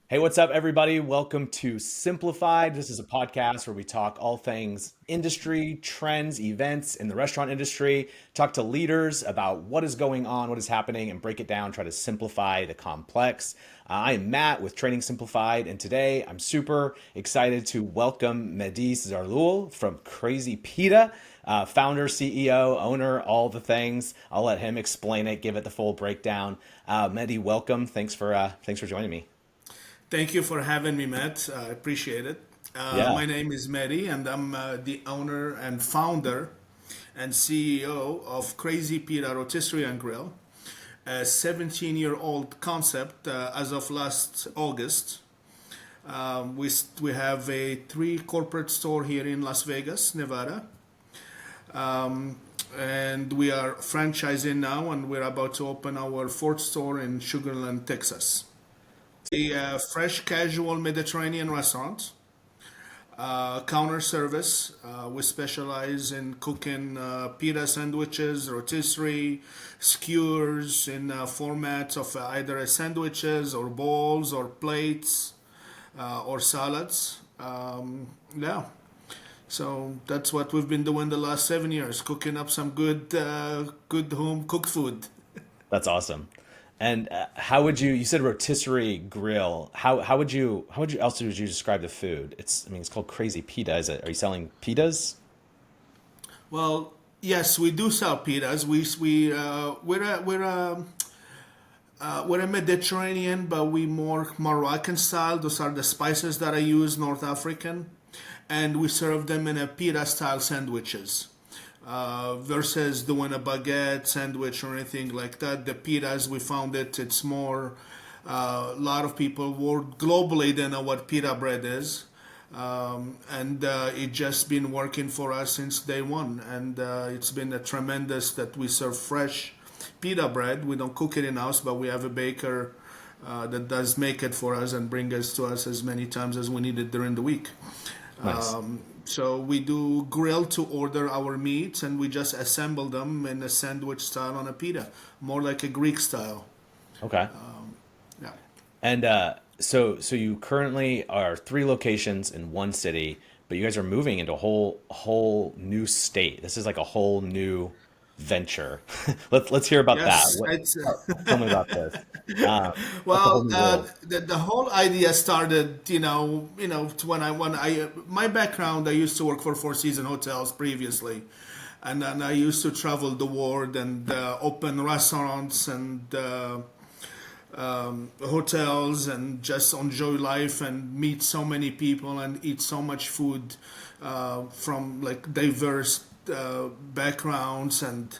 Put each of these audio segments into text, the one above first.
Hey, what's up, everybody? Welcome to Simplified. This is a podcast where we talk all things industry, trends, events in the restaurant industry, talk to leaders about what is going on, what is happening, and break it down, try to simplify the complex. I am Matt with Training Simplified, and today I'm super excited to welcome Mehdi Zarhloul from Crazy Pita. Founder, CEO, owner, all the things. I'll let him explain it, give it the full breakdown. Mehdi, welcome. Thanks for joining me. Thank you for having me, Matt. I appreciate it. Yeah. My name is Mehdi, and I'm the owner and founder and CEO of Crazy Pita Rotisserie and Grill, a 17-year-old concept as of last August. We have a three corporate store here in Las Vegas, Nevada, and we are franchising now, and we're about to open our fourth store in Sugarland, Texas. A fresh casual Mediterranean restaurant, counter service. We specialize in cooking pita sandwiches, rotisserie, skewers in formats of either sandwiches or bowls or plates or salads. Yeah, so that's what we've been doing the last 7 years, cooking up some good home cooked food. That's awesome. And how would you said rotisserie grill. How would you else would you describe the food? It's called Crazy Pita. Are you selling pitas? Well, yes, we do sell pitas. We're a Mediterranean, but we more Moroccan style. Those are the spices that I use, North African, and we serve them in a pita style sandwiches. Versus doing a baguette sandwich or anything like that. The pitas, we found it's more. A lot of people globally they know what pita bread is, and it just been working for us since day one. And it's been a tremendous that we serve fresh pita bread. We don't cook it in house, but we have a baker that does make it for us and bring us to us as many times as we need it during the week. Nice. So we do grill to order our meats and we just assemble them in a sandwich style on a pita, more like a Greek style. Okay. Yeah. And so you currently are three locations in one city, but you guys are moving into a whole new state. This is like a whole new venture. Let's hear about that. Yes, it's Tell me about this. What's the whole new world? the whole idea started, when I my background, I used to work for Four Season Hotels previously, and then I used to travel the world and open restaurants and hotels and just enjoy life and meet so many people and eat so much food from like diverse backgrounds and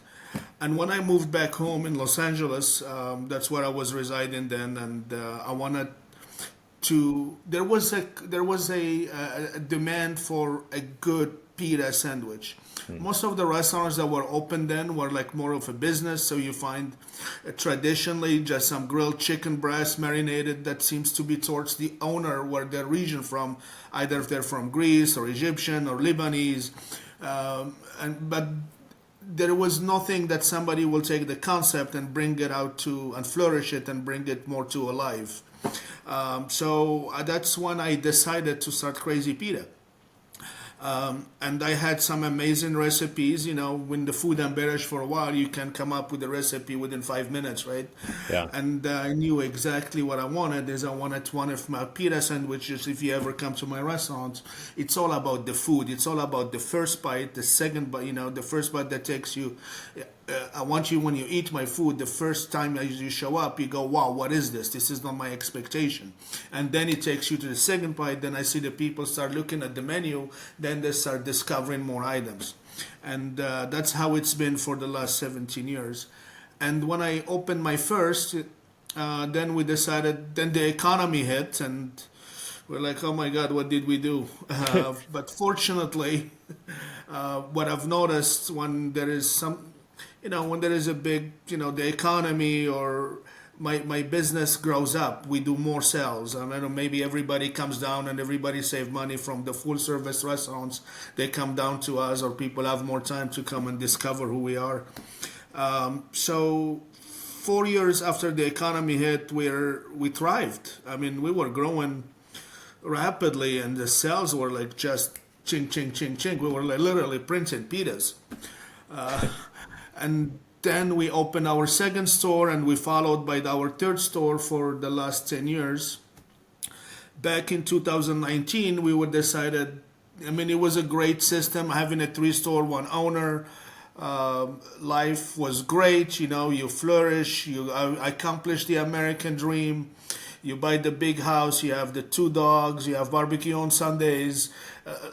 when I moved back home in Los Angeles, that's where I was residing then, and I wanted to. There was a demand for a good pita sandwich. Most of the restaurants that were open then were like more of a business, so you find traditionally just some grilled chicken breast marinated that seems to be towards the owner where their region from, either if they're from Greece or Egyptian or Lebanese, and but there was nothing that somebody will take the concept and bring it out to and flourish it and bring it more to alive. So that's when I decided to start Crazy Pita. And I had some amazing recipes. When the food embellished for a while, you can come up with a recipe within 5 minutes, right? Yeah. And I knew exactly what I wanted. Is I wanted one of my pita sandwiches. If you ever come to my restaurant, it's all about the food. It's all about the first bite, the second bite. The first bite that takes you. I want you when you eat my food, the first time as you show up, you go, "Wow, what is this? This is not my expectation." And then it takes you to the second bite. Then I see the people start looking at the menu. Then they start discovering more items, and that's how it's been for the last 17 years. And when I opened my first, then we decided. Then the economy hit, and we're like, "Oh my God, what did we do?" But fortunately, what I've noticed when there is a big, the economy or my business grows up, we do more sales. I mean, maybe everybody comes down and everybody save money from the full service restaurants. They come down to us, or people have more time to come and discover who we are. So 4 years after the economy hit, we thrived. I mean, we were growing rapidly, and the sales were like just ching, ching, ching, ching. We were like literally printing pitas. And then we opened our second store, and we followed by our third store for the last 10 years. Back in 2019, we would decided, I mean, it was a great system having a three store, one owner. Life was great, you know, you flourish, you accomplish the American dream. You buy the big house, you have the two dogs, you have barbecue on Sundays.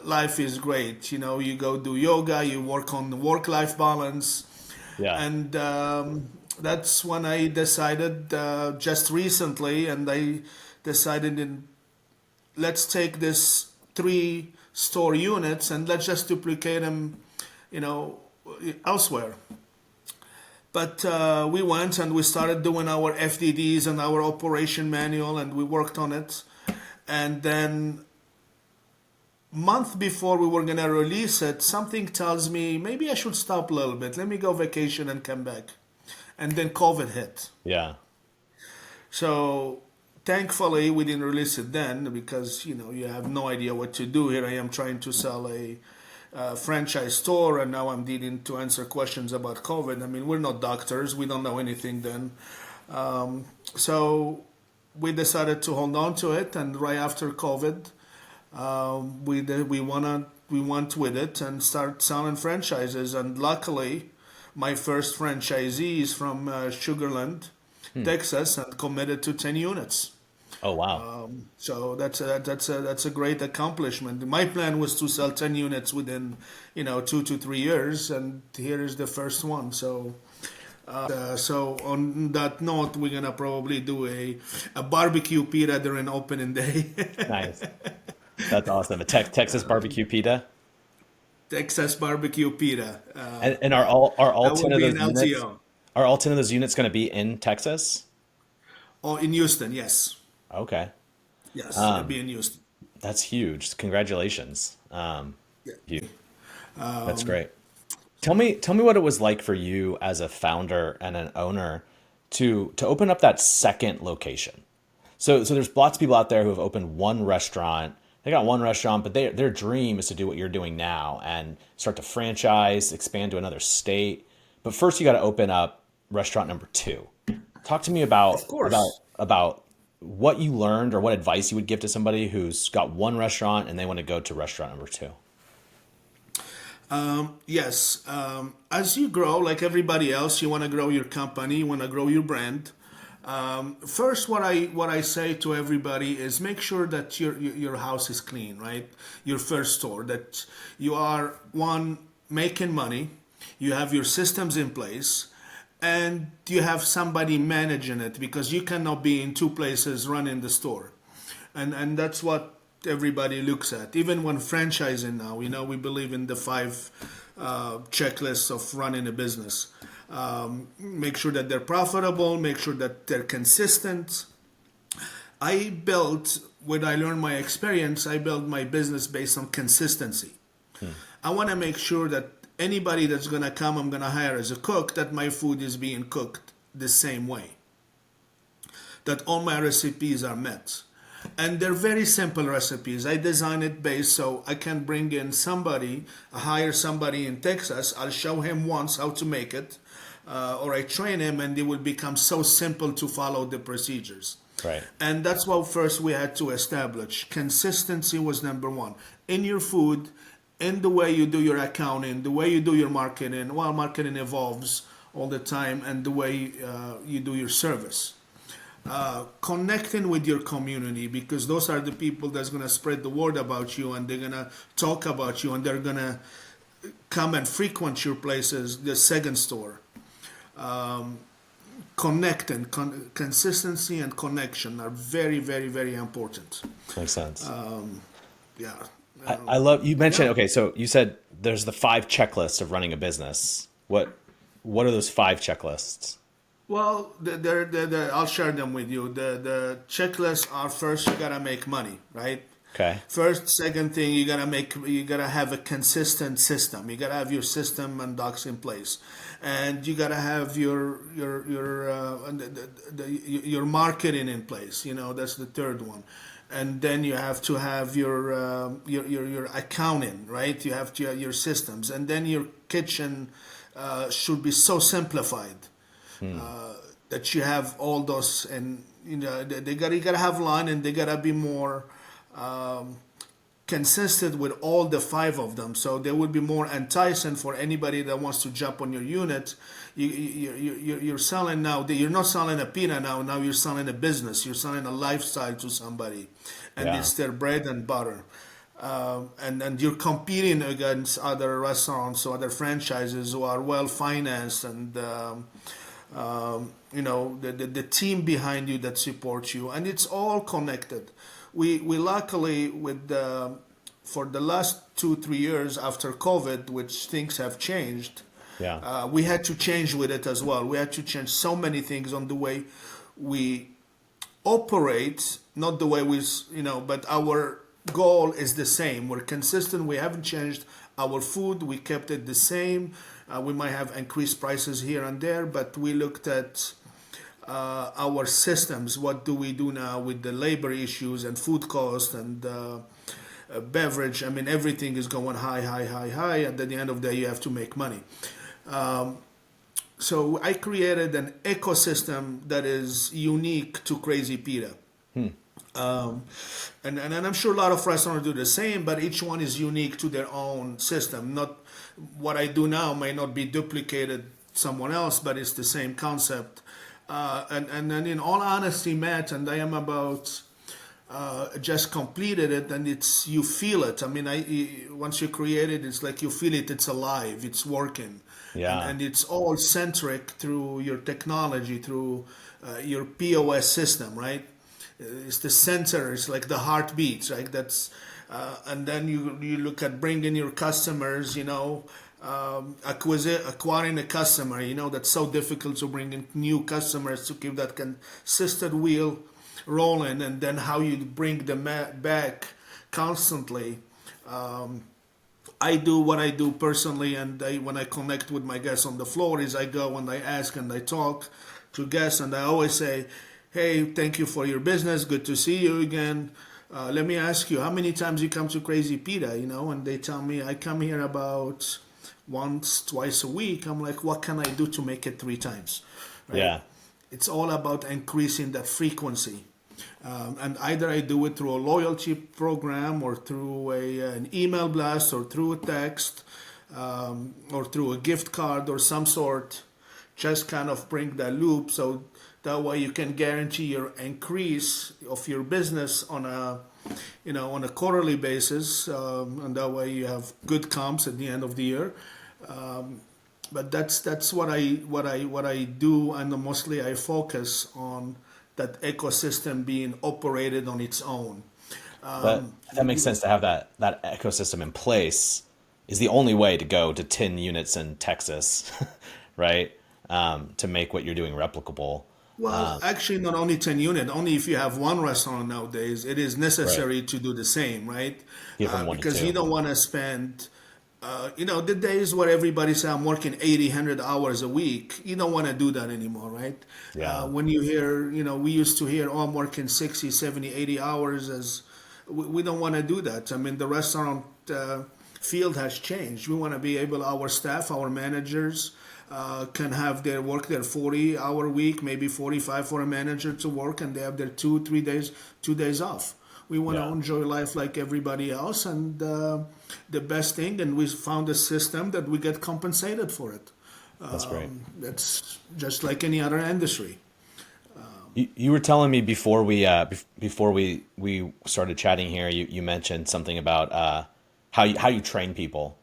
Life is great, you know, you go do yoga, you work on the work-life balance. Yeah. And that's when I decided just recently, and I decided let's take this three store units and let's just duplicate them, you know, elsewhere. But we went and we started doing our FDDs and our operation manual, and we worked on it. And then month before we were gonna release it, something tells me maybe I should stop a little bit. Let me go vacation and come back. And then COVID hit. Yeah. So thankfully we didn't release it then, because you know you have no idea what to do. Here I am trying to sell a franchise store, and now I'm needing to answer questions about COVID. I mean, we're not doctors, we don't know anything then. So we decided to hold on to it, and right after COVID, we went with it and start selling franchises. And luckily, my first franchisee is from Sugarland, Texas, and committed to 10 units. Oh, wow. So that's a great accomplishment. My plan was to sell 10 units within 2 to 3 years, and here is the first one. So on that note, we're gonna probably do a barbecue pita during opening day. Nice. That's awesome. A Texas barbecue pita. Texas barbecue pita. And are all That 10 would of be those an units LTO. are all 10 of those units going to be in Texas? Oh, in Houston, yes. Okay. Yes, it'll be in Houston. That's huge. Congratulations. You. That's great. Tell me what it was like for you as a founder and an owner to open up that second location. So there's lots of people out there who have opened one restaurant. They got one restaurant, but their dream is to do what you're doing now and start to franchise, expand to another state. But first, you got to open up restaurant number two. Talk to me about Of course. about what you learned or what advice you would give to somebody who's got one restaurant and they want to go to restaurant number two. Yes. As you grow, like everybody else, you want to grow your company, you want to grow your brand. First, what I say to everybody is make sure that your house is clean, right? Your first store, that you are one making money, you have your systems in place, and you have somebody managing it, because you cannot be in two places running the store, and that's what everybody looks at. Even when franchising now, we believe in the five checklists of running a business. Make sure that they're profitable, make sure that they're consistent. When I learned my experience, I built my business based on consistency. I want to make sure that anybody that's going to come, I'm going to hire as a cook, that my food is being cooked the same way, that all my recipes are met. And they're very simple recipes. I design it based so I can bring in somebody, hire somebody in Texas. I'll show him once how to make it, or I train him, and it will become so simple to follow the procedures. Right. And that's what first we had to establish. Consistency was number one. In your food, in the way you do your accounting, the way you do your marketing. Well, marketing evolves all the time, and the way you do your service. Connecting with your community, because those are the people that's going to spread the word about you, and they're going to talk about you, and they're going to come and frequent your places, the second store. Connecting, consistency and connection are very, very, very important. Makes sense. Yeah. I love you mentioned. Yeah. Okay, so you said there's the 5 checklists of running a business. What are those 5 checklists? Well, I'll share them with you. The checklists are: first, you gotta make money, right? Okay. First, second thing, you gotta have a consistent system. You gotta have your system and docs in place, and you gotta have your marketing in place. That's the third one, and then you have to have your accounting, right? You have to have your systems, and then your kitchen should be so simplified Hmm. that you have all those, and you gotta have line, and they gotta be more um, consistent with all the five of them, so they would be more enticing for anybody that wants to jump on your unit. You're selling now. You're not selling a pita now. Now you're selling a business. You're selling a lifestyle to somebody, and Yeah. it's their bread and butter. And you're competing against other restaurants or other franchises who are well financed, and the team behind you that supports you, and it's all connected. We luckily, for the last 2 3 years after COVID, which things have changed, Yeah. we had to change with it as well. We had to change so many things on the way we operate, not the way but our goal is the same. We're consistent. We haven't changed our food. We kept it the same. We might have increased prices here and there, but we looked at our systems. What do we do now with the labor issues and food cost and beverage? I mean, everything is going high, high, high, high, and at the end of the day, you have to make money. So I created an ecosystem that is unique to Crazy Pita. Hmm. Um, and I'm sure a lot of restaurants do the same, but each one is unique to their own system. Not what I do now may not be duplicated someone else, but it's the same concept. And then, in all honesty, Matt, and I am about just completed it, and it's you feel it. I mean, once you create it, it's like you feel it. It's alive. It's working, and Yeah. and it's all centric through your technology, through your POS system, right? It's the center. It's like the heartbeat, right? And then you look at bringing your customers. Acquiring a customer. That's so difficult to bring in new customers to keep that consistent wheel rolling, and then how you bring them back constantly. I do what I do personally, and when I connect with my guests on the floor, is I go and I ask and I talk to guests, and I always say, "Hey, thank you for your business. Good to see you again. Let me ask you, how many times you come to Crazy Pita?" And they tell me I come here about once, twice a week. I'm like, what can I do to make it 3 times, right? Yeah. It's all about increasing that frequency. And either I do it through a loyalty program, or through an email blast, or through a text, or through a gift card or some sort. Just kind of bring that loop, so that way you can guarantee your increase of your business on a quarterly basis, and that way you have good comps at the end of the year. But that's what I do, and mostly I focus on that ecosystem being operated on its own. But Um, that makes sense to have that ecosystem in place is the only way to go to 10 units in Texas, right? To make what you're doing replicable. well, actually, not only 10 unit, only if you have one restaurant nowadays, it is Right. necessary to do the same, right? Get from one to Because you two. don't want to spend, the days where everybody say I'm working 80, 100 hours a week, you don't want to do that anymore, right? Yeah. When you hear, we used to hear, oh, I'm working 60, 70, 80 hours, we don't want to do that. I mean, the restaurant field has changed. We want to be able, our staff, our managers, can have their 40-hour week, maybe 45 for a manager to work, and they have their 2 3 days, 2 days off. We want to Yeah. enjoy life like everybody else, and the best thing, and we found a system that we get compensated for it. That's great. That's just like any other industry. You were telling me before we started chatting here, you mentioned something about how you train people,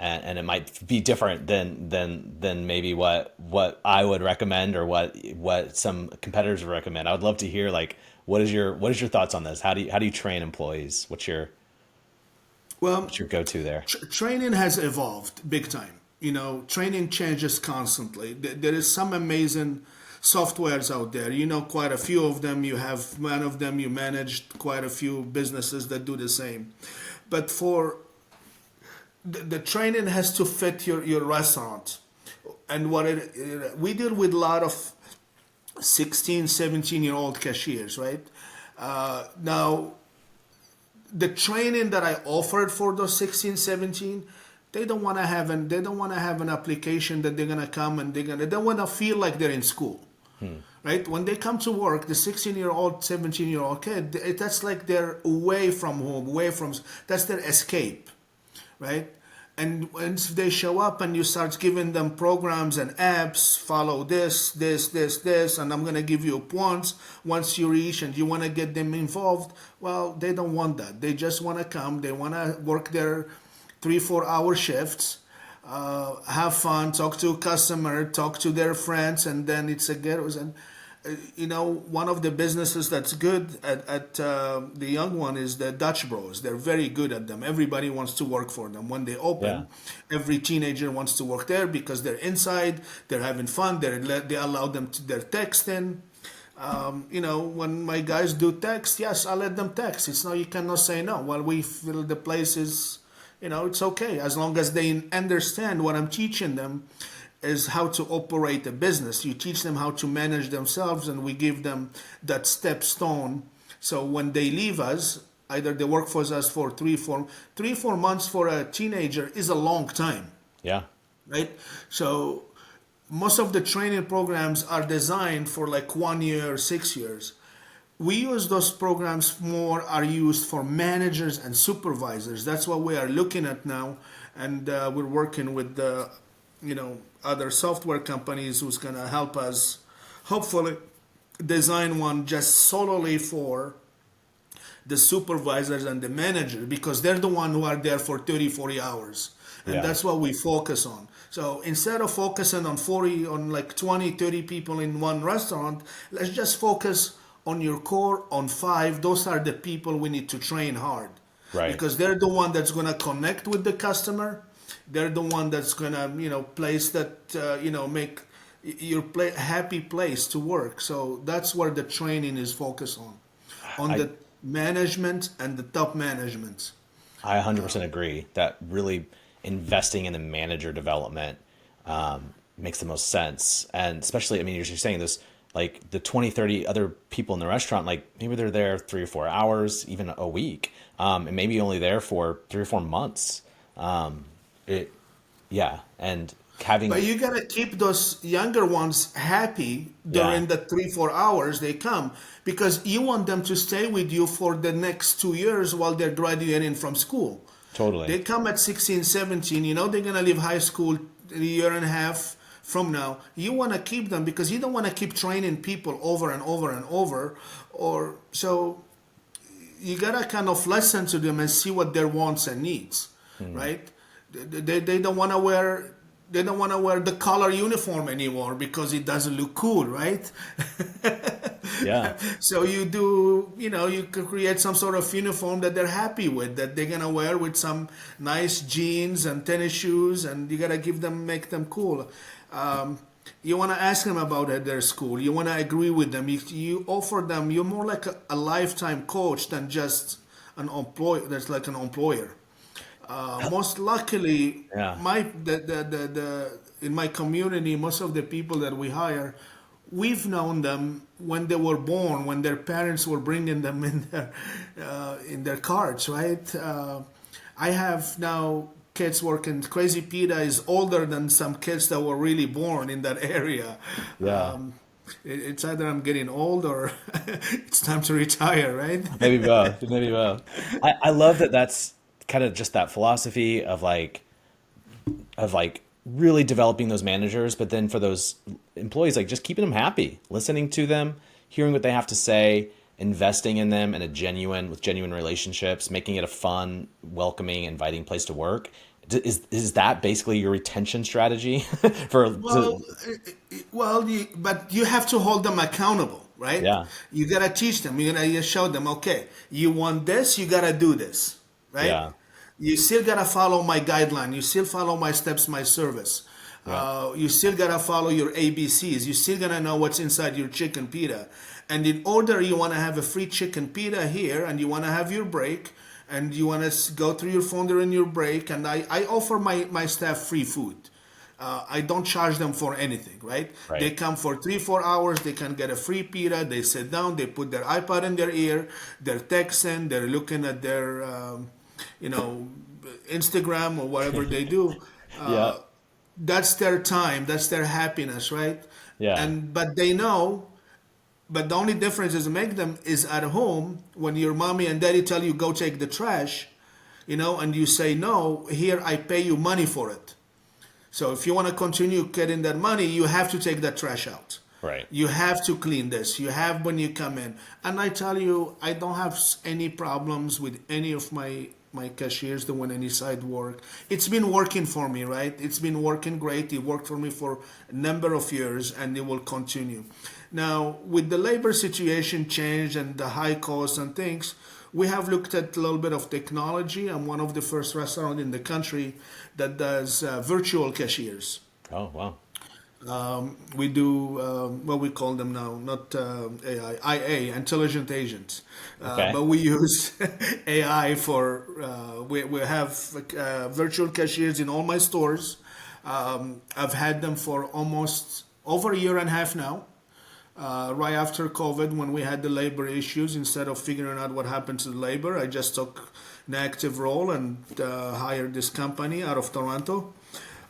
and it might be different than maybe what I would recommend, or what some competitors would recommend. I would love to hear, like, what is your thoughts on this? How do you train employees? Well, What's your go-to there? training has evolved big time. Training changes constantly. There is some amazing softwares out there. You know quite a few of them. You have one of them. You managed quite a few businesses that do the same. But for the training has to fit your restaurant. And we deal with a lot of 16, 17-year-old cashiers, right? Now, the training that I offered for those 16, 17, they don't want to have an application that they're gonna come and they don't want to feel like they're in school, right? When they come to work, the 16-year-old, 17-year-old kid, that's like they're away from home, that's their escape, right? And once they show up and you start giving them programs and apps, follow this, and I'm going to give you points once you reach, and you want to get them involved, well, they don't want that. They just want to come. They want to work their 3-4 hour shifts, have fun, talk to a customer, talk to their friends, and then it's a get. And one of the businesses that's good at the young one is the Dutch Bros. They're very good at them. Everybody wants to work for them. When they Yeah. open, every teenager wants to work there because they're inside, they're having fun, they allow them to their texting. When my guys do text, yes, I let them text. It's no, you cannot say no. While we feel the place is, it's okay as long as they understand what I'm teaching them is how to operate a business. You teach them how to manage themselves, and we give them that stepstone. So when they leave us, either they work for us for 3-4 months for a teenager is a long time, Yeah. right? So most of the training programs are designed for like 1 year, 6 years. We use those programs are used for managers and supervisors. That's what we are looking at now, and we're working with the other software companies who's going to help us hopefully design one just solely for the supervisors and the managers, because they're the one who are there for 30-40 hours, and Yeah. that's what we focus on. So instead of focusing on like 20-30 people in one restaurant, let's just focus on your core, on 5. Those are the people we need to train hard, Right. because they're the one that's going to connect with the customer. They're the one that's gonna, place that, make your happy place to work. So that's where the training is focused on I the management and the top management. I 100% agree that really investing in the manager development makes the most sense. And especially, I mean, you're saying this, like the 20, 30 other people in the restaurant, like maybe they're there 3 or 4 hours, even a week, and maybe only there for 3 or 4 months. It, yeah, and having, But you gotta keep those younger ones happy yeah, during the 3-4 hours they come, because you want them to stay with you for the next 2 years while they're graduating from school. totally, They come at 16, 17, they're gonna leave high school a year and a half from now. You wanna keep them because you don't wanna keep training people over and over and over, or so you gotta kind of listen to them and see what their wants and needs, right? They don't want to wear the color uniform anymore because it doesn't look cool, right? yeah, So you could create some sort of uniform that they're happy with, that they're gonna wear with some nice jeans and tennis shoes, and you gotta make them cool. You want to ask them about their school. You want to agree with them. You offer them. You're more like a lifetime coach than just an employer. That's like an employer. Most luckily, yeah, in my community, most of the people that we hire, we've known them when they were born, when their parents were bringing them in their carts, right? I have now kids working. Crazy Pita is older than some kids that were really born in that area. yeah. It's either I'm getting old or it's time to retire, right? Maybe both. Maybe both. I love that. That's kind of just that philosophy of like really developing those managers, but then for those employees, like just keeping them happy, listening to them, hearing what they have to say, investing in them in with genuine relationships, making it a fun, welcoming, inviting place to work. Is that basically your retention strategy for? Well, but you have to hold them accountable, right? Yeah, You gotta teach them. You gotta show them. Okay, you want this, you gotta do this, right? yeah, You still gotta follow my guideline. You still follow my steps, my service. Right. You still gotta follow your ABCs. You still gotta know what's inside your chicken pita. And in order you wanna have a free chicken pita here, and you wanna have your break, and you wanna go through your phone during your break. And I offer my staff free food. I don't charge them for anything, right? They Right. come for 3, 4 hours. They can get a free pita. They sit down. They put their iPad in their ear. They're texting. They're looking at their, you know, Instagram or whatever they do. Yeah. That's their time. That's their happiness, right? Yeah. And but they know. But the only difference is make them is at home when your mommy and daddy tell you go take the trash, and you say no. Here I pay you money for it. So if you want to continue getting that money, you have to take that trash out. Right. You have to clean this. You have when you come in. And I tell you, I don't have any problems with any of my cashiers doing any side work. It's been working for me, right? It's been working great. It worked for me for a number of years, and it will continue. Now, with the labor situation change and the high costs and things, we have looked at a little bit of technology. I'm one of the first restaurants in the country that does virtual cashiers. Oh, wow. We do what we call them now, not AI, IA, intelligent agents. Okay. But we use AI for, we have virtual cashiers in all my stores. I've had them for almost over a year and a half now. Right after COVID, when we had the labor issues, instead of figuring out what happened to the labor, I just took an active role and hired this company out of Toronto.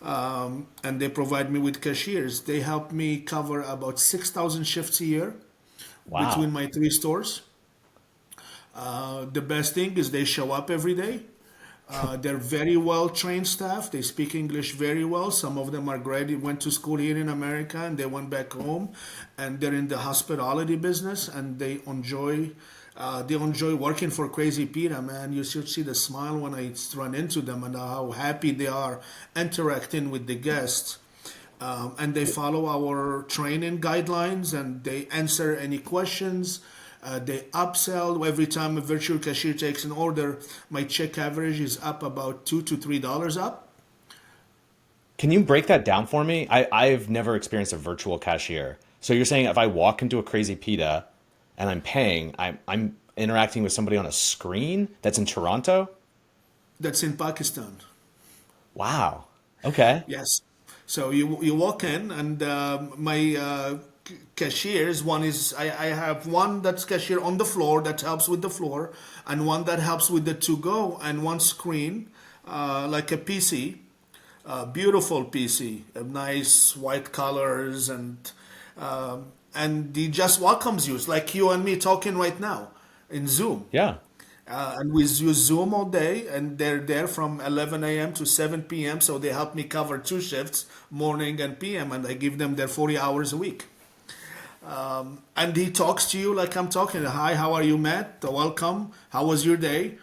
And they provide me with cashiers. They help me cover about 6,000 shifts a year between Wow. my 3 stores. The best thing is they show up every day. They're very well trained staff. They speak English very well. Some of them are went to school here in America and they went back home, and they're in the hospitality business, and they enjoy working for Crazy Pita, man. You should see the smile when I run into them and how happy they are interacting with the guests. And they follow our training guidelines, and they answer any questions. They upsell every time a virtual cashier takes an order. My check average is up about $2 to $3 up. Can you break that down for me? I've never experienced a virtual cashier. So you're saying if I walk into a Crazy Pita and I'm paying, I'm interacting with somebody on a screen that's in Toronto? That's in Pakistan. Wow. Okay. Yes. So you walk in, and my cashiers. One is I have one that's cashier on the floor that helps with the floor, and one that helps with the to go, and one screen like a PC, beautiful PC, nice white colors, and he just welcomes you. It's like you and me talking right now in Zoom. Yeah. And we use Zoom all day, and they're there from 11 a.m. to 7 p.m. So they help me cover 2 shifts, morning and PM, and I give them their 40 hours a week. And he talks to you like I'm talking. Hi, how are you, Matt? Welcome. How was your day?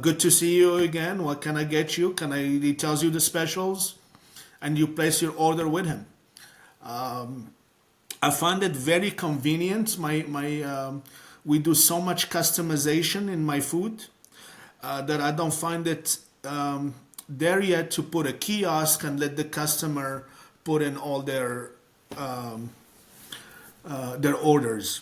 Good to see you again. What can I get you? He tells you the specials, and you place your order with him. I find it very convenient. We do so much customization in my food that I don't find it there yet to put a kiosk and let the customer put in all their orders.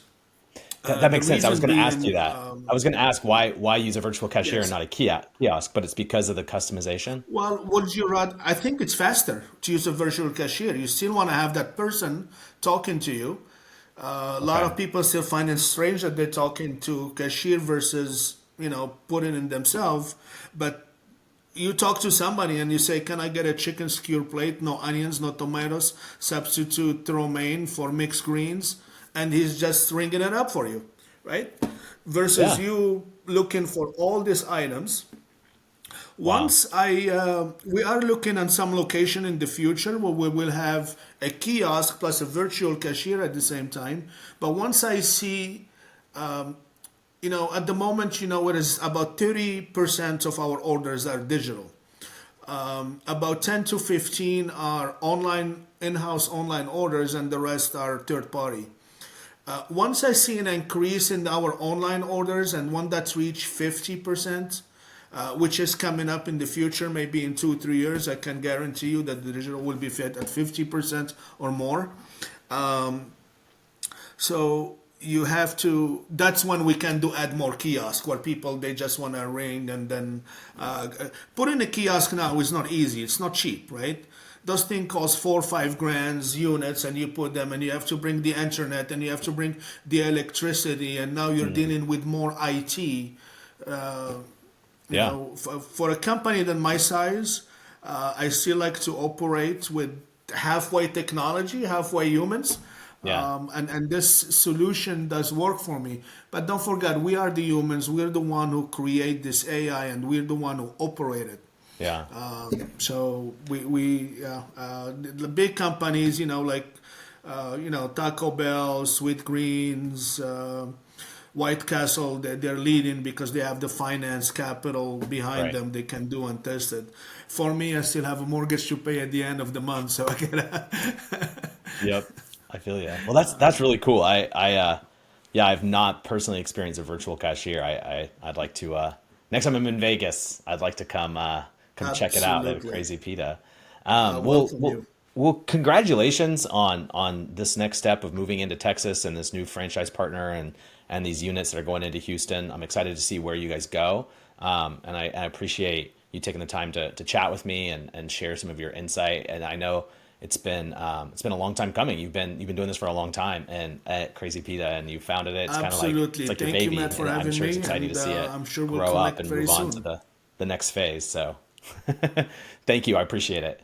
That The makes sense. I was reason going to ask you being, that. I was going to ask why use a virtual cashier and yes. not a kiosk, but it's because of the customization. Well, would you rather? I think it's faster to use a virtual cashier. You still want to have that person talking to you. A lot Okay. of people still find it strange that they're talking to cashier versus putting in themselves. But you talk to somebody and you say, "Can I get a chicken skewer plate? No onions, no tomatoes. Substitute romaine for mixed greens," and he's just ringing it up for you, right? Versus Yeah. you looking for all these items. Wow. We are looking at some location in the future where we will have a kiosk plus a virtual cashier at the same time. But once I see, at the moment, it is about 30% of our orders are digital. About 10 to 15 are online, in-house online orders, and the rest are third party. Once I see an increase in our online orders and one that's reached 50%, which is coming up in the future, maybe in 2 3 years. I can guarantee you that the digital will be fit at 50% or more. Um, so you have to. That's when we can do add more kiosk where people they just want to ring and then putting a kiosk now is not easy. It's not cheap, right? Those things cost 4 or 5 grand units, and you put them, and you have to bring the internet, and you have to bring the electricity, and now you're Mm. dealing with more IT. Uh, Yeah. for a company than my size, I still like to operate with halfway technology, halfway humans. Yeah. And this solution does work for me. But don't forget, we are the humans. We're the one who create this AI, and we're the one who operate it. Yeah. So the big companies, like Taco Bell, Sweet Greens, White Castle, they're leading because they have the finance capital behind Right. them. They can do and test it. For me, I still have a mortgage to pay at the end of the month, so I gotta. Yep. I feel you. Well, that's really cool. Yeah, I've not personally experienced a virtual cashier. I'd like to next time I'm in Vegas, I'd like to come check it out at Absolutely. Crazy Pita. Well, Welcome well, you. well, congratulations on this next step of moving into Texas and this new franchise partner and these units that are going into Houston. I'm excited to see where you guys go. And I appreciate you taking the time to chat with me and share some of your insight. And I know it's been a long time coming. You've been doing this for a long time and at Crazy Pita and you founded it. It's kind of like Absolutely. it's like your Thank you, baby, Matt, for and I'm having sure it's me, exciting to and see it I'm sure we'll grow up connect and very move on to soon. the next phase. So thank you. I appreciate it.